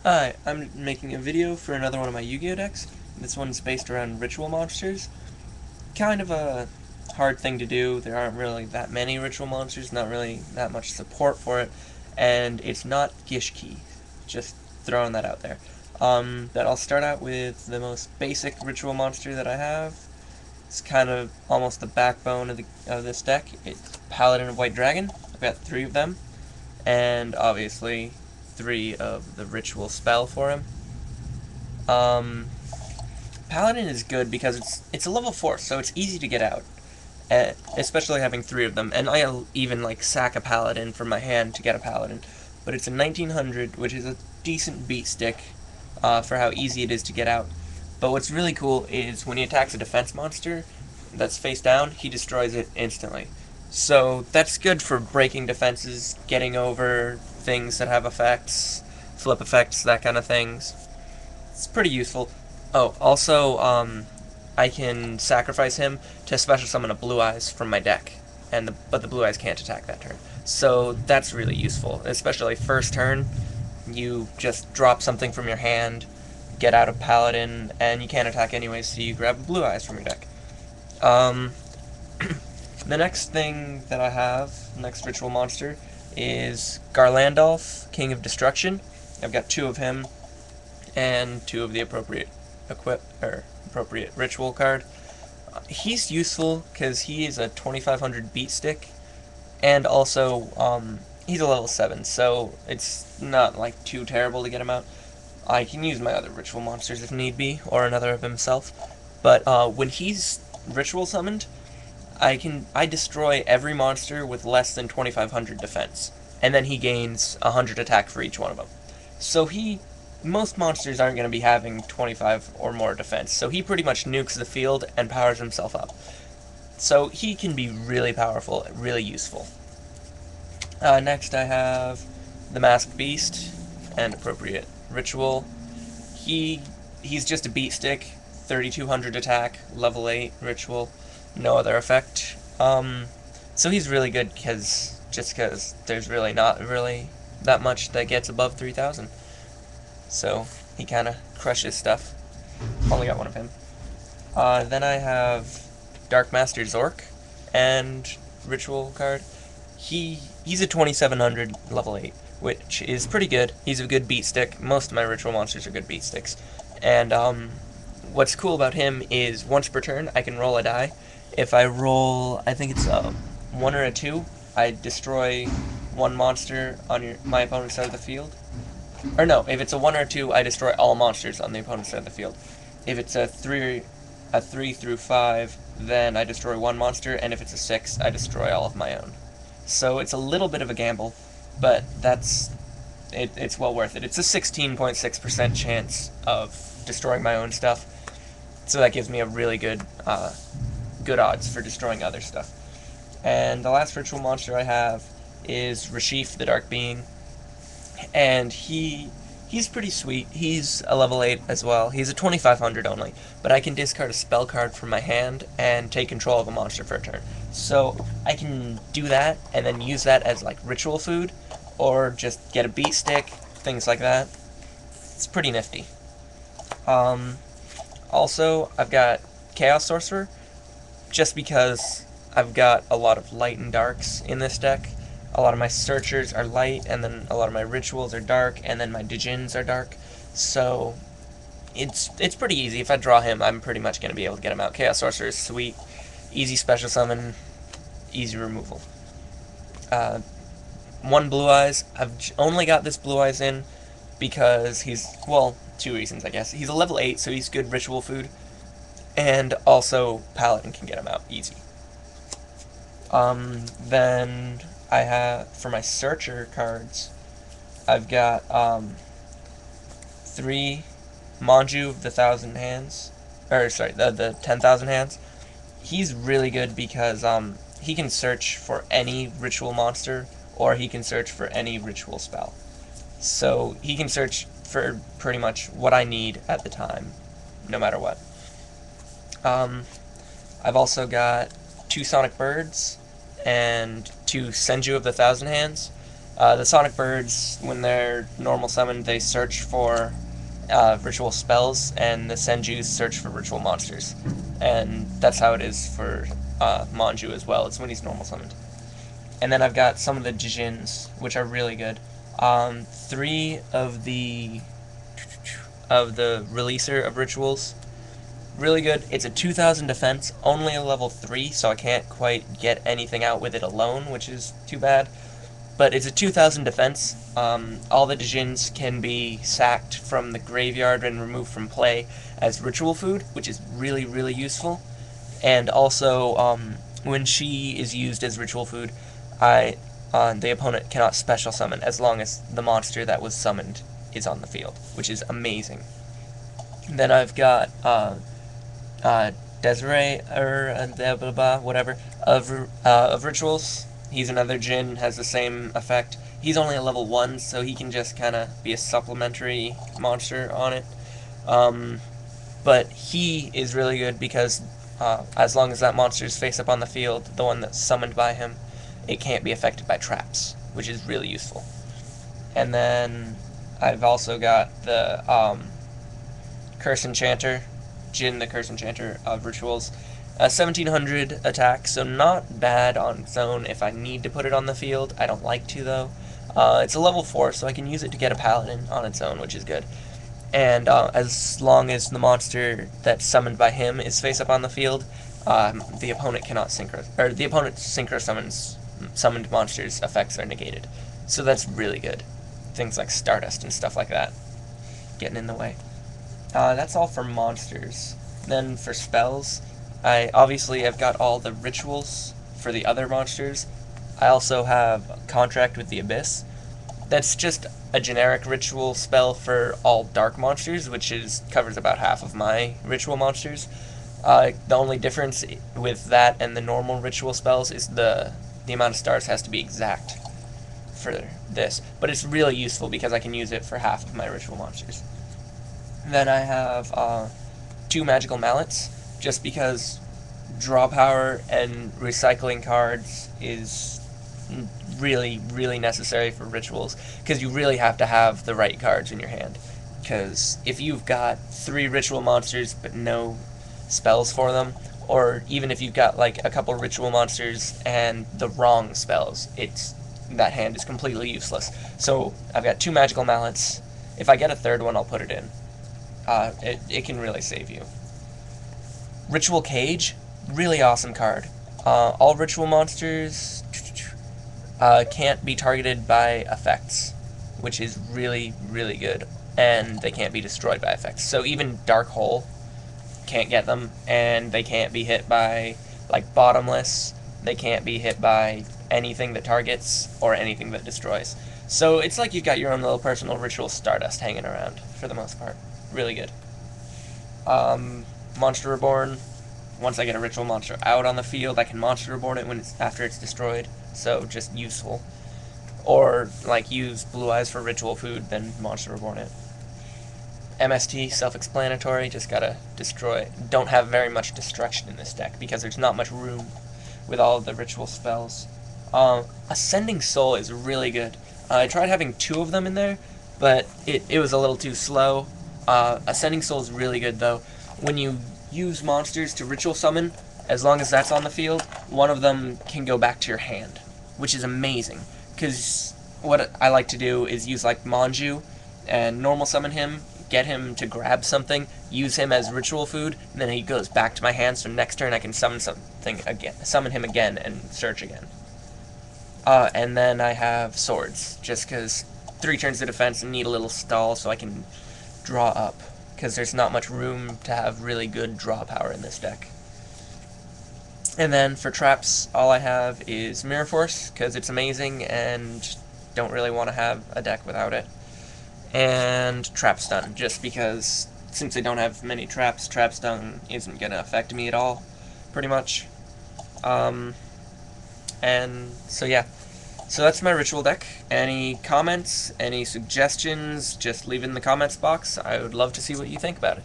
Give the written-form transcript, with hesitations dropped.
Hi, I'm making a video for another one of my Yu-Gi-Oh decks. This one's based around ritual monsters. Kind of a hard thing to do. There aren't really that many ritual monsters, not really that much support for it, and it's not Gishki. Just throwing that out there. But I'll start out with the most basic ritual monster that I have. It's kind of almost the backbone of this deck. It's Paladin of White Dragon. I've got 3 of them, and obviously 3 of the ritual spell for him. Um, Paladin is good because it's a level 4, so it's easy to get out, especially having 3 of them. And I'll even like sack a Paladin from my hand to get a Paladin, but it's a 1900, which is a decent beat stick for how easy it is to get out. But what's really cool is when he attacks a defense monster that's face down, he destroys it instantly. So that's good for breaking defenses, getting over things that have effects, flip effects, that kind of things. It's pretty useful. Oh, also, I can sacrifice him to special summon a Blue Eyes from my deck, but the Blue Eyes can't attack that turn. So that's really useful, especially first turn. You just drop something from your hand, get out of Paladin, and you can't attack anyway, so you grab a Blue Eyes from your deck. Um, the next thing that I have, next ritual monster, is Garlandolph, King of Destruction. I've got 2 of him, and 2 of the appropriate ritual card. He's useful because he is a 2500 beat stick, and also he's a level 7, so it's not like too terrible to get him out. I can use my other ritual monsters if need be, or another of himself. But when he's ritual summoned, I destroy every monster with less than 2500 defense, and then he gains 100 attack for each one of them. So most monsters aren't going to be having 25 or more defense, so he pretty much nukes the field and powers himself up. So he can be really powerful, really useful. Next I have the Masked Beast and appropriate ritual. He's just a beat stick, 3200 attack, level 8 ritual, no other effect. So he's really good because there's really not really that much that gets above 3000. So he kind of crushes stuff. Only got 1 of him. Then I have Dark master-zorc and ritual card. He's a 2700 level 8, which is pretty good. He's a good beat stick. Most of my ritual monsters are good beat sticks. And what's cool about him is once per turn I can roll a die. If I roll, I think it's a 1 or a 2, I destroy 1 monster on my opponent's side of the field. Or no, if it's a 1 or a 2, I destroy all monsters on the opponent's side of the field. If it's a 3 through 5, then I destroy 1 monster, and if it's a 6, I destroy all of my own. So it's a little bit of a gamble, but it's well worth it. It's a 16.6% chance of destroying my own stuff, so that gives me a really good odds for destroying other stuff. And the last ritual monster I have is Reshef, the Dark Being, and he's pretty sweet. He's a level 8 as well. He's a 2500 only, but I can discard a spell card from my hand and take control of a monster for a turn. So I can do that and then use that as like ritual food, or just get a beat stick, things like that. It's pretty nifty. Also, I've got Chaos Sorcerer, just because I've got a lot of light and darks in this deck. A lot of my searchers are light, and then a lot of my rituals are dark, and then my djinns are dark. So it's pretty easy. If I draw him, I'm pretty much going to be able to get him out. Chaos Sorcerer is sweet, easy special summon, easy removal. 1 Blue Eyes. I've only got this Blue Eyes in because well, 2 reasons, I guess. He's a level 8, so he's good ritual food, and also Paladin can get him out easy. Then I have, for my searcher cards, I've got 3 Manju of the 1000 hands, or sorry, the 10,000 hands. He's really good because he can search for any ritual monster, or he can search for any ritual spell. So he can search for pretty much what I need at the time, no matter what. I've also got 2 Sonic Birds and 2 Senju of the 1000 Hands. The Sonic Birds, when they're normal summoned, they search for ritual spells, and the senjus search for ritual monsters. And that's how it is for Manju as well. It's when he's normal summoned. And then I've got some of the djinns, which are really good. 3 of the releaser of rituals, really good. It's a 2000 defense, only a level 3, so I can't quite get anything out with it alone, which is too bad. But it's a 2000 defense. All the djinns can be sacked from the graveyard and removed from play as ritual food, which is really, really useful. And also, when she is used as ritual food, the opponent cannot special summon as long as the monster that was summoned is on the field, which is amazing. Then I've got disserere, or whatever, of rituals. He's another djinn, has the same effect. He's only a level 1, so he can just kind of be a supplementary monster on it. But he is really good because as long as that monster is face up on the field, the one that's summoned by him, it can't be affected by traps, which is really useful. And then I've also got the curcenchanter, djinn the curcenchanter of rituals. 1700 attack, so not bad on its own if I need to put it on the field. I don't like to, though. It's a level 4, so I can use it to get a paladin on its own, which is good. And as long as the monster that's summoned by him is face up on the field, the opponent cannot synchro, or the opponent's synchro summoned monsters' effects are negated. So that's really good. Things like Stardust and stuff like that getting in the way. That's all for monsters. Then for spells, I obviously have got all the rituals for the other monsters. I also have Contract with the Abyss. That's just a generic ritual spell for all dark monsters, which covers about half of my ritual monsters. The only difference with that and the normal ritual spells is the amount of stars has to be exact for this. But it's really useful because I can use it for half of my ritual monsters. Then I have 2 magical mallets, just because draw power and recycling cards is really, really necessary for rituals, because you really have to have the right cards in your hand. Because if you've got 3 ritual monsters but no spells for them, or even if you've got like a couple ritual monsters and the wrong spells, that hand is completely useless. So I've got 2 magical mallets. If I get a 3rd one, I'll put it in. It can really save you. Ritual Cage, really awesome card. All ritual monsters can't be targeted by effects, which is really, really good. And they can't be destroyed by effects. So even Dark Hole can't get them, and they can't be hit by, like, Bottomless. They can't be hit by anything that targets or anything that destroys. So it's like you've got your own little personal ritual Stardust hanging around, for the most part. Really good. Monster Reborn. Once I get a ritual monster out on the field, I can Monster Reborn it after it's destroyed. So just useful. Or like use Blue Eyes for ritual food, then Monster Reborn it. MST, self-explanatory. Just gotta destroy. Don't have very much destruction in this deck because there's not much room with all of the ritual spells. Ascending Soul is really good. I tried having 2 of them in there, but it was a little too slow. Ascending Soul is really good, though. When you use monsters to ritual summon, as long as that's on the field, one of them can go back to your hand, which is amazing. Because what I like to do is use, like, Manju and normal summon him, get him to grab something, use him as ritual food, and then he goes back to my hand, so next turn I can summon him again, and search again. And then I have swords, just because 3 turns of defense and need a little stall so I can draw up, because there's not much room to have really good draw power in this deck. And then for traps, all I have is Mirror Force, because it's amazing and don't really want to have a deck without it. And Trap Stun, just because since I don't have many traps, Trap Stun isn't going to affect me at all, pretty much. And so yeah, so that's my ritual deck. Any comments, any suggestions, just leave it in the comments box. I would love to see what you think about it.